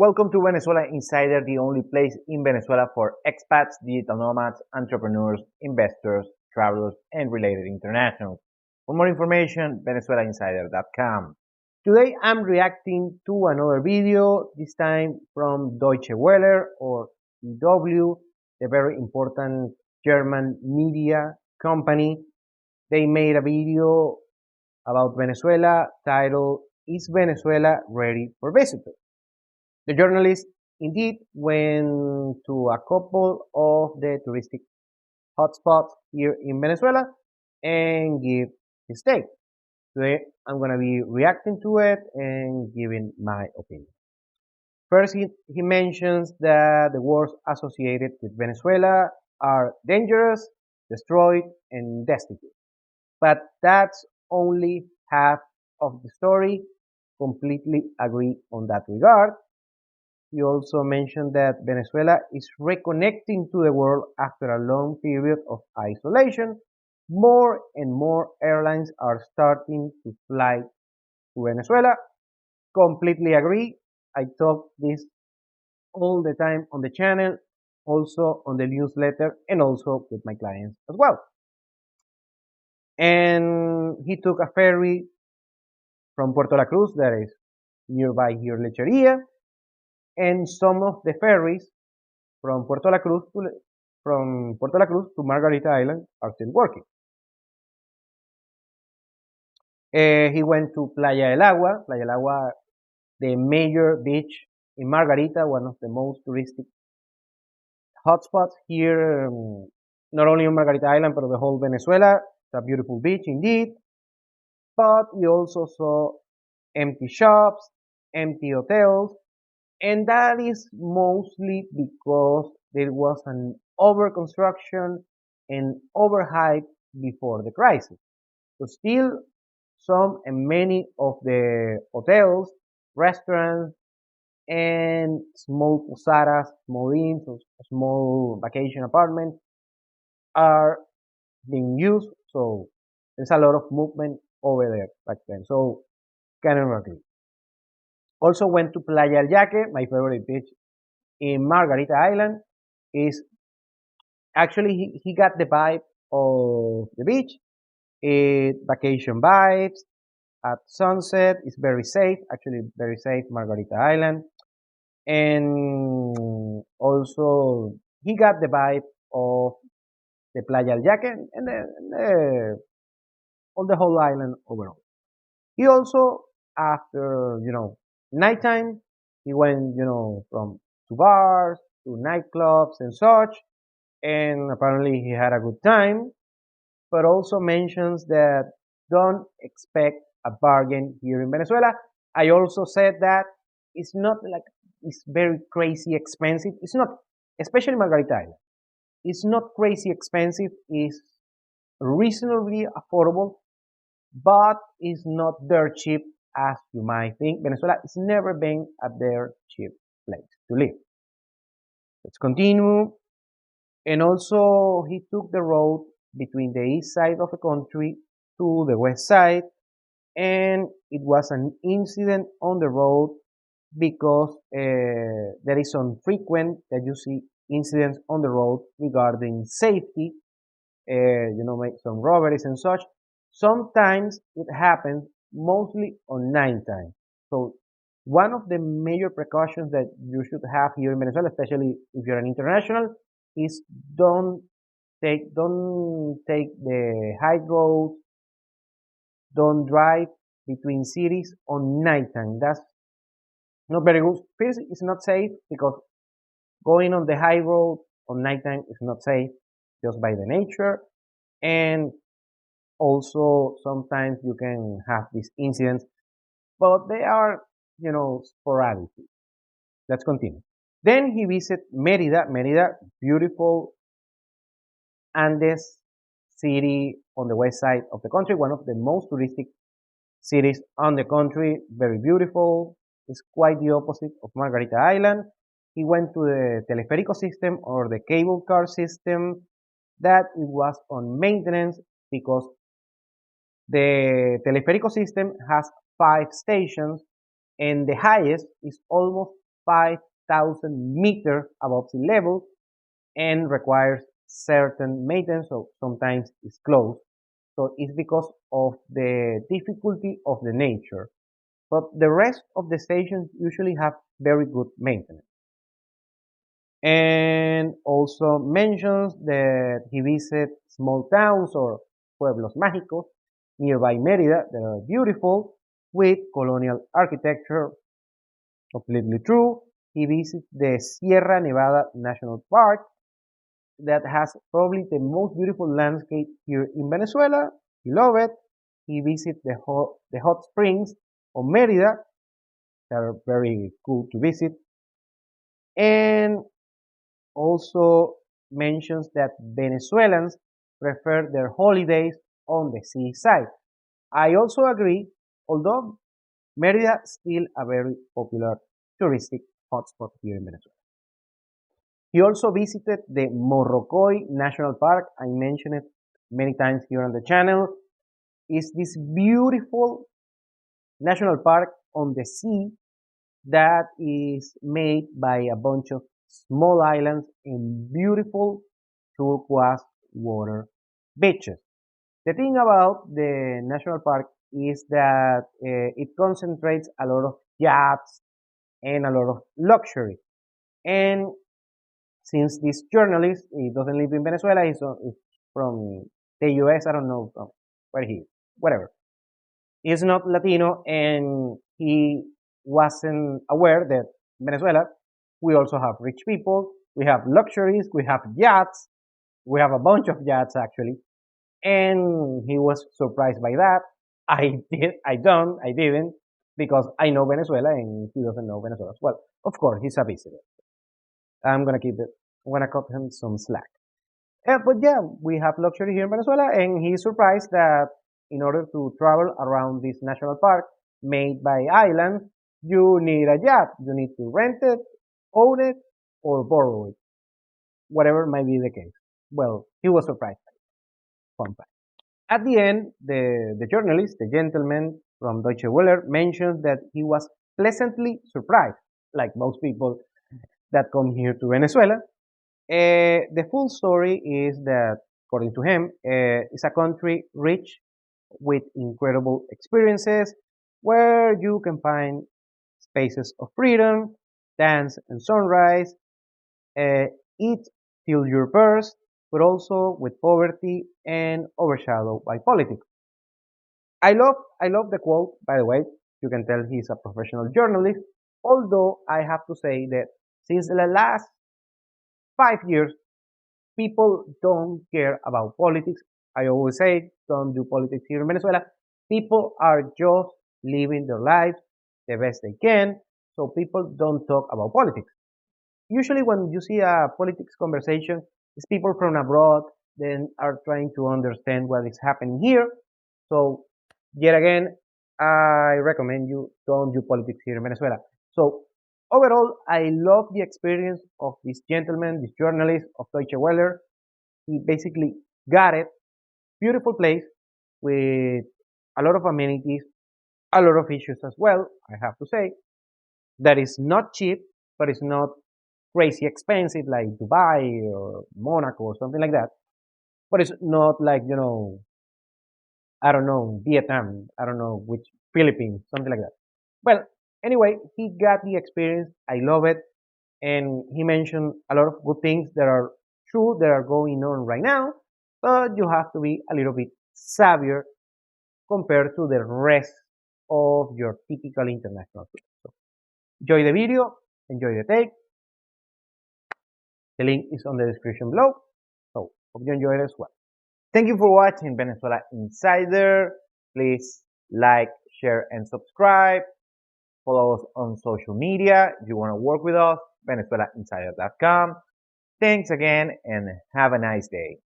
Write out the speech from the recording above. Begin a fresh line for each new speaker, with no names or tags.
Welcome to Venezuela Insider, the only place in Venezuela for expats, digital nomads, entrepreneurs, investors, travelers, and related internationals. For more information, venezuelainsider.com. Today I'm reacting to another video, this time from Deutsche Welle or DW, a very important German media company. They made a video about Venezuela titled, "Is Venezuela Ready for Visitors?" The journalist indeed went to a couple of the touristic hotspots here in Venezuela and give his take. Today I'm going to be reacting to it and giving my opinion. First, he mentions that the wars associated with Venezuela are dangerous, destroyed, and destitute. But that's only half of the story. Completely agree on that regard. He also mentioned that Venezuela is reconnecting to the world after a long period of isolation. More and more airlines are starting to fly to Venezuela. Completely agree. I talk this all the time on the channel, also on the newsletter, and also with my clients as well. And he took a ferry from Puerto La Cruz, that is nearby here, Lecheria, and some of the ferries from Puerto La Cruz to Margarita Island are still working. He went to Playa del Agua, the major beach in Margarita, one of the most touristic hotspots here, not only on Margarita Island, but the whole Venezuela. It's a beautiful beach indeed. But we also saw empty shops, empty hotels, and that is mostly because there was an overconstruction and overhype before the crisis. So still some and many of the hotels, restaurants, and small posadas, small inns, or small vacation apartments are being used. So there's a lot of movement over there back then. So kind of agree. Also went to Playa El Yaque, my favorite beach in Margarita Island. Is actually he got the vibe of the beach. Vacation vibes at sunset. It's very safe, actually very safe, Margarita Island. And also he got the vibe of the Playa El Yaque and on the whole island overall. He also, after, nighttime, he went, from to bars, to nightclubs and such, and apparently he had a good time, but also mentions that don't expect a bargain here in Venezuela. I also said that it's not like it's very crazy expensive. It's not, especially Margarita Island. It's not crazy expensive. It's reasonably affordable, but it's not dirt cheap as you might think. Venezuela has never been a dirt cheap place to live. Let's continue. And also, he took the road between the east side of the country to the west side, and it was an incident on the road because there is some frequent that you see incidents on the road regarding safety, make some robberies and such. Sometimes it happens mostly on nighttime. So one of the major precautions that you should have here in Venezuela, especially if you're an international, is don't take the high road, don't drive between cities on nighttime. That's not very good. First, it's not safe because going on the high road on nighttime is not safe just by the nature. And also sometimes you can have these incidents, but they are, sporadic. Let's continue. Then he visited Merida, beautiful Andes city on the west side of the country, one of the most touristic cities on the country, very beautiful. It's quite the opposite of Margarita Island. He went to the teleférico system or the cable car system that it was on maintenance because the teleférico system has 5 stations and the highest is almost 5,000 meters above sea level and requires certain maintenance, so sometimes it's closed. So it's because of the difficulty of the nature. But the rest of the stations usually have very good maintenance. And also mentions that he visited small towns or pueblos mágicos nearby Mérida that are beautiful with colonial architecture. Completely true. He visited the Sierra Nevada National Park that has probably the most beautiful landscape here in Venezuela. He loved it. He visited the hot springs of Mérida that are very cool to visit. And also mentions that Venezuelans prefer their holidays on the seaside. I also agree, although Mérida is still a very popular touristic hotspot here in Venezuela. He also visited the Morrocoy National Park. I mentioned it many times here on the channel. It's this beautiful national park on the sea that is made by a bunch of small islands and beautiful turquoise water beaches. The thing about the national park is that it concentrates a lot of yachts and a lot of luxury. And since this journalist, he doesn't live in Venezuela, he's from the US, I don't know from where he is, whatever. He's not Latino and he wasn't aware that Venezuela, we also have rich people, we have luxuries, we have yachts, we have a bunch of yachts actually, and he was surprised by that. I didn't, because I know Venezuela and he doesn't know Venezuela. Well, of course, he's a visitor. I'm gonna keep it. I'm gonna cut him some slack. But yeah, we have luxury here in Venezuela, and he's surprised that in order to travel around this national park made by islands, you need a yacht. You need to rent it, own it, or borrow it, whatever might be the case. Well, he was surprised. Fun fact. At the end, the journalist, the gentleman from Deutsche Welle, mentions that he was pleasantly surprised, like most people that come here to Venezuela. The full story is that, according to him, it's a country rich with incredible experiences where you can find spaces of freedom, dance and sunrise, uh, eat till your burst, but also with poverty and overshadowed by politics. I love the quote, by the way. You can tell he's a professional journalist, although I have to say that since the last 5 years, people don't care about politics. I always say, don't do politics here in Venezuela. People are just living their lives the best they can, so people don't talk about politics. Usually, when you see a politics conversation, it's people from abroad then are trying to understand what is happening here. So, yet again, I recommend you don't do politics here in Venezuela. So, overall, I love the experience of this gentleman, this journalist of Deutsche Welle. He basically got it. Beautiful place with a lot of amenities, a lot of issues as well, I have to say. That is not cheap, but it's not crazy expensive like Dubai or Monaco or something like that. But it's not like, I don't know, Vietnam, I don't know, which Philippines, something like that. Well, anyway, he got the experience. I love it. And he mentioned a lot of good things that are true, that are going on right now, but you have to be a little bit savvier compared to the rest of your typical international trip. So enjoy the video, enjoy the take. The link is on the description below. So hope you enjoy it as well. Thank you for watching Venezuela Insider. Please like, share, and subscribe. Follow us on social media. If you want to work with us, VenezuelaInsider.com. Thanks again and have a nice day.